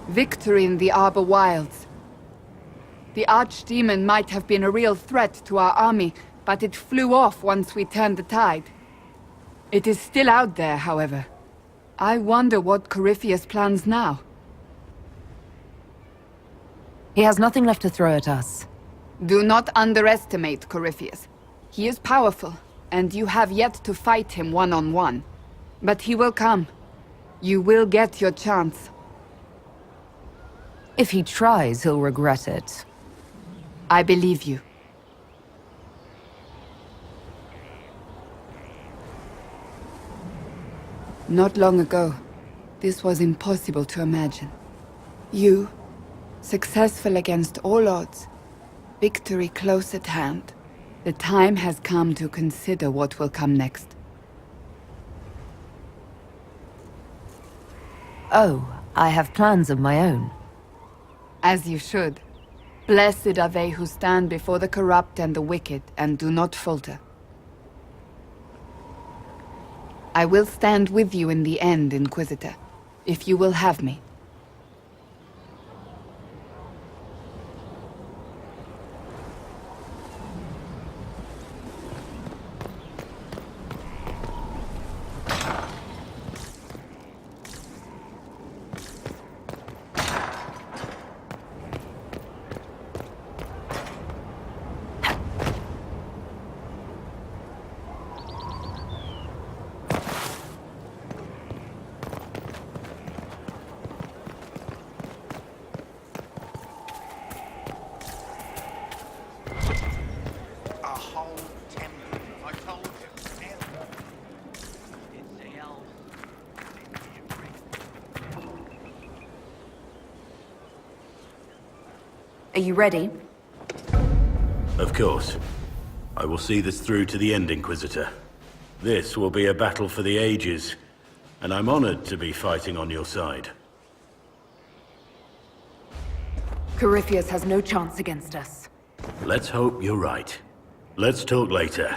Victory in the Arbor Wilds. The Archdemon might have been a real threat to our army, but it flew off once we turned the tide. It is still out there, however. I wonder what Corypheus plans now. He has nothing left to throw at us. Do not underestimate Corypheus. He is powerful, and you have yet to fight him one-on-one. But he will come. You will get your chance. If he tries, he'll regret it. I believe you. Not long ago, this was impossible to imagine. You, successful against all odds, victory close at hand. The time has come to consider what will come next. Oh, I have plans of my own. As you should. Blessed are they who stand before the corrupt and the wicked, and do not falter. I will stand with you in the end, Inquisitor, if you will have me. Are you ready? Of course. I will see this through to the end, Inquisitor. This will be a battle for the ages, and I'm honored to be fighting on your side. Corypheus has no chance against us. Let's hope you're right. Let's talk later.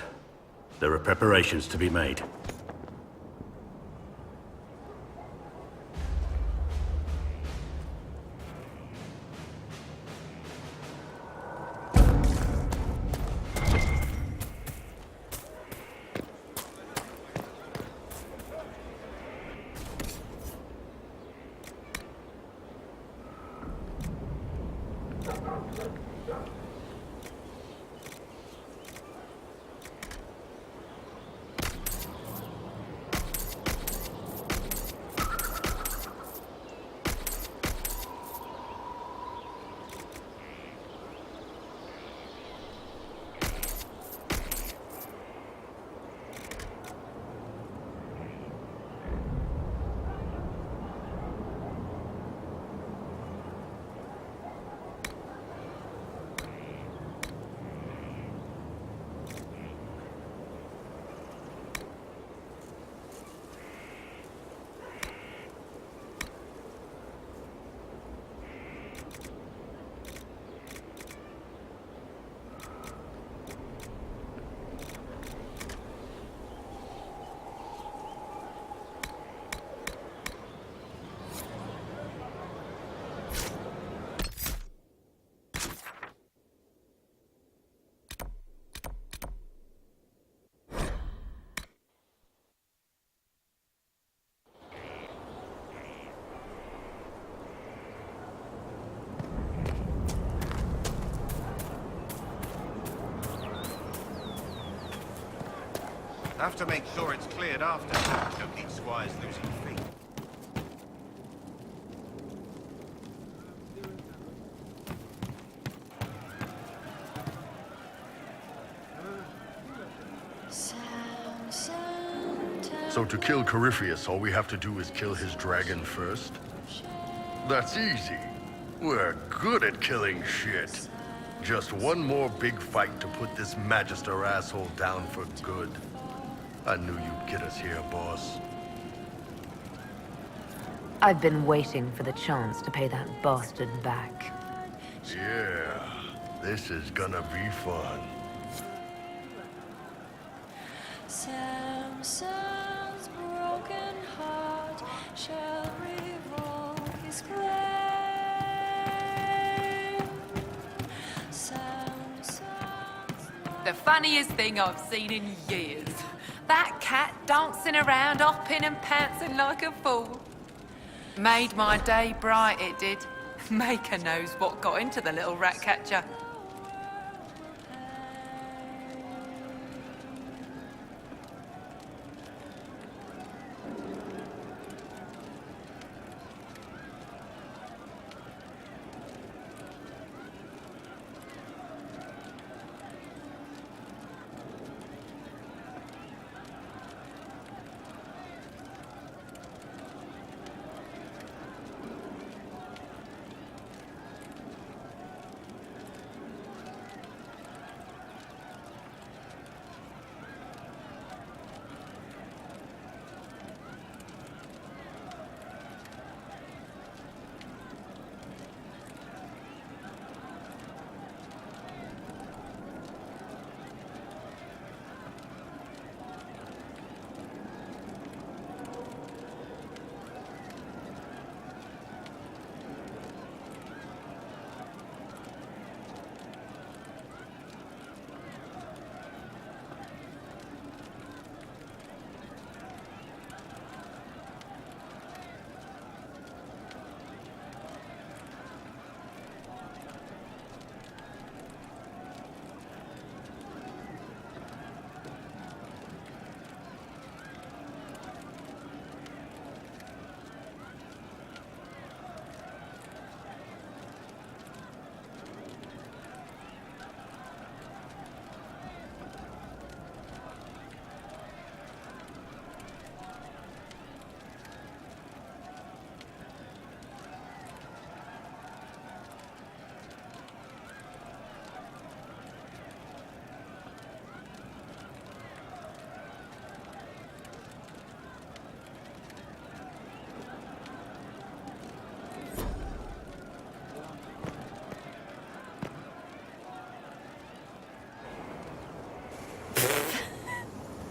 There are preparations to be made. Have to make sure it's cleared after. Don't need squires losing feet. So to kill Corypheus, all we have to do is kill his dragon first? That's easy. We're good at killing shit. Just one more big fight to put this Magister asshole down for good. I knew you'd get us here, boss. I've been waiting for the chance to pay that bastard back. Yeah, this is gonna be fun. Samson's broken heart shall revolve his grave. the funniest thing I've seen in years. That cat dancing around, hopping and pouncing like a fool. Made my day bright, it did. Maker knows what got into the little rat catcher.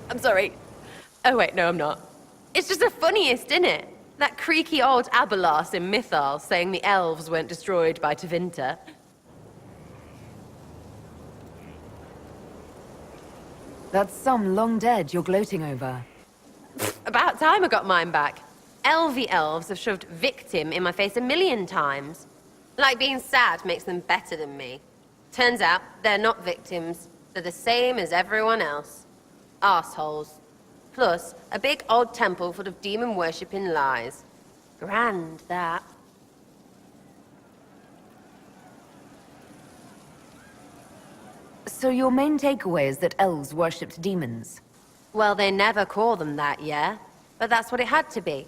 I'm sorry. Oh wait, no I'm not. It's just the funniest, isn't it? That creaky old Abelas in Mythal saying the elves weren't destroyed by Tevinter. That's some long dead you're gloating over. About time I got mine back. Elvie elves have shoved victim in my face 1,000,000 times. Like being sad makes them better than me. Turns out they're not victims. They're the same as everyone else. Arseholes. Plus, a big old temple full of demon-worshipping lies. Grand, that. So your main takeaway is that elves worshipped demons? Well, they never call them that, yeah? But that's what it had to be.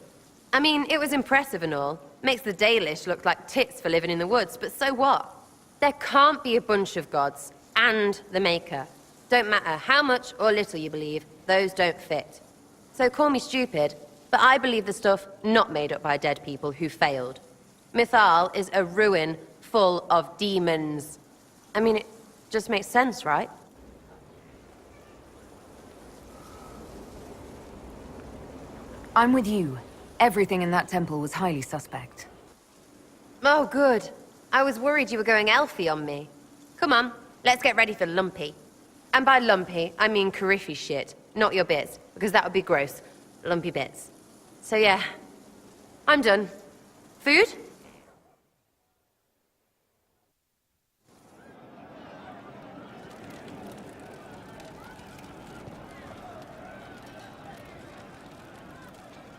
I mean, it was impressive and all. Makes the Dalish look like tits for living in the woods, but so what? There can't be a bunch of gods, and the Maker. Don't matter how much or little you believe, those don't fit. So call me stupid, but I believe the stuff not made up by dead people who failed. Mythal is a ruin full of demons. I mean, it just makes sense, right? I'm with you. Everything in that temple was highly suspect. Oh, good. I was worried you were going elfie on me. Come on, let's get ready for Lumpy. And by lumpy, I mean Cariffi shit, not your bits, because that would be gross. Lumpy bits. So yeah, I'm done. Food?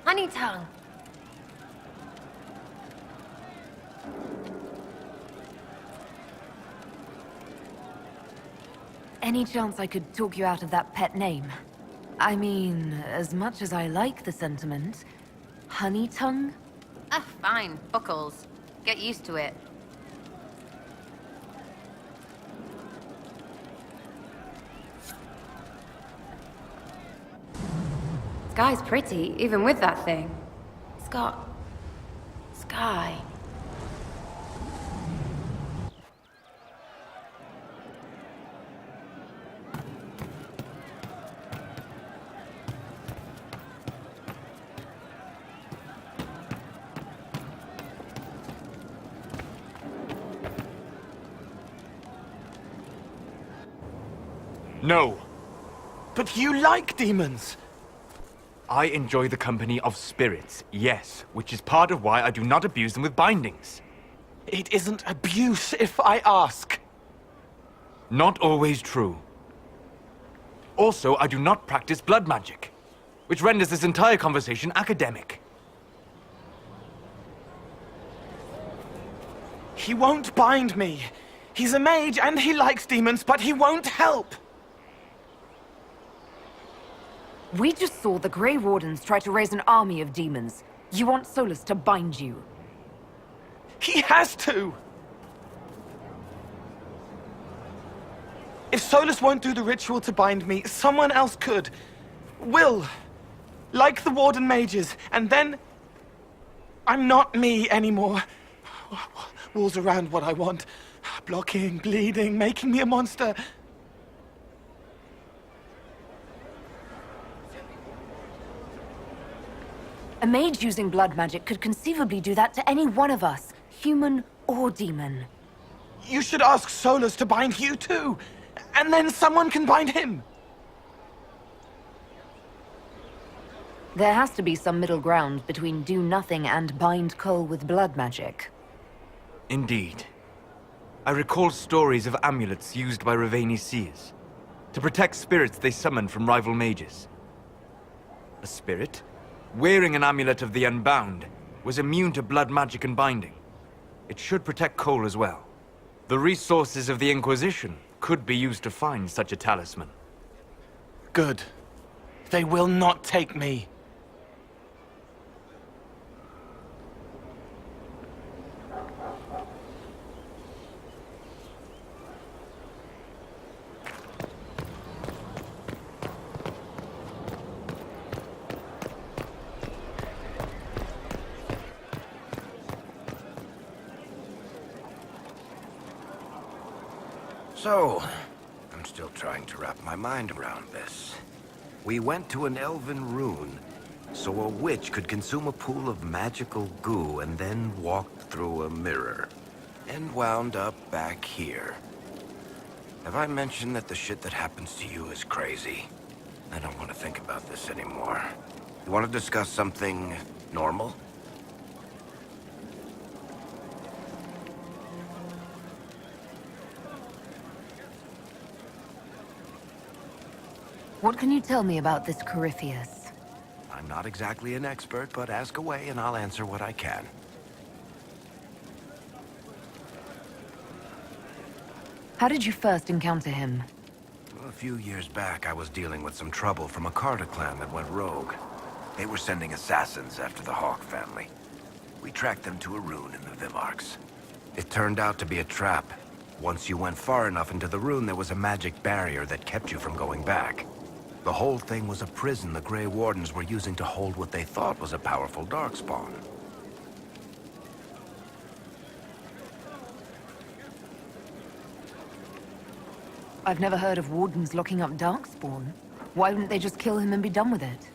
Honey tongue. Any chance I could talk you out of that pet name? I mean, as much as I like the sentiment, honey tongue? Ah, fine. Buckles. Get used to it. Sky's pretty, even with that thing. Scott. Sky. No. But you like demons! I enjoy the company of spirits, yes, which is part of why I do not abuse them with bindings. It isn't abuse if I ask. Not always true. Also, I do not practice blood magic, which renders this entire conversation academic. He won't bind me. He's a mage and he likes demons, but he won't help. We just saw the Grey Wardens try to raise an army of demons. You want Solus to bind you? He has to! If Solus won't do the ritual to bind me, someone else could. Will. Like the Warden mages, and then... I'm not me anymore. Walls around what I want. Blocking, bleeding, making me a monster. A mage using blood magic could conceivably do that to any one of us, human or demon. You should ask Solus to bind you too, and then someone can bind him. There has to be some middle ground between do nothing and bind Cole with blood magic. Indeed. I recall stories of amulets used by Raveni seers to protect spirits they summoned from rival mages. A spirit, wearing an amulet of the Unbound, was immune to blood magic and binding. It should protect Cole as well. The resources of the Inquisition could be used to find such a talisman. Good. They will not take me. So, I'm still trying to wrap my mind around this. We went to an elven rune, so a witch could consume a pool of magical goo and then walked through a mirror. And wound up back here. Have I mentioned that the shit that happens to you is crazy? I don't want to think about this anymore. You want to discuss something normal? What can you tell me about this Corypheus? I'm not exactly an expert, but ask away and I'll answer what I can. How did you first encounter him? A few years back, I was dealing with some trouble from a Carter clan that went rogue. They were sending assassins after the Hawk family. We tracked them to a rune in the Vivarks. It turned out to be a trap. Once you went far enough into the rune, there was a magic barrier that kept you from going back. The whole thing was a prison the Grey Wardens were using to hold what they thought was a powerful darkspawn. I've never heard of Wardens locking up Darkspawn. Why wouldn't they just kill him and be done with it?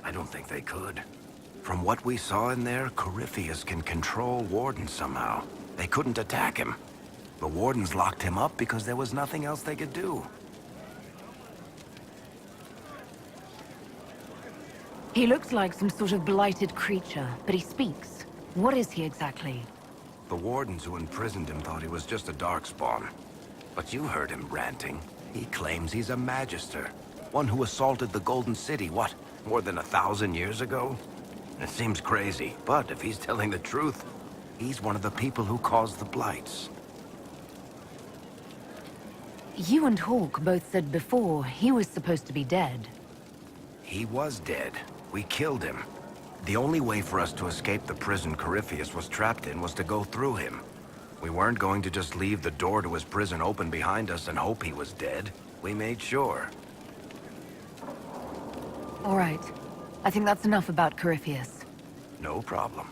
I don't think they could. From what we saw in there, Corypheus can control Wardens somehow. They couldn't attack him. The Wardens locked him up because there was nothing else they could do. He looks like some sort of blighted creature, but he speaks. What is he exactly? The Wardens who imprisoned him thought he was just a darkspawn. But you heard him ranting. He claims he's a Magister. One who assaulted the Golden City, what, more than 1,000 years ago? It seems crazy, but if he's telling the truth, he's one of the people who caused the Blights. You and Hawk both said before he was supposed to be dead. He was dead. We killed him. The only way for us to escape the prison Corypheus was trapped in was to go through him. We weren't going to just leave the door to his prison open behind us and hope he was dead. We made sure. All right. I think that's enough about Corypheus. No problem.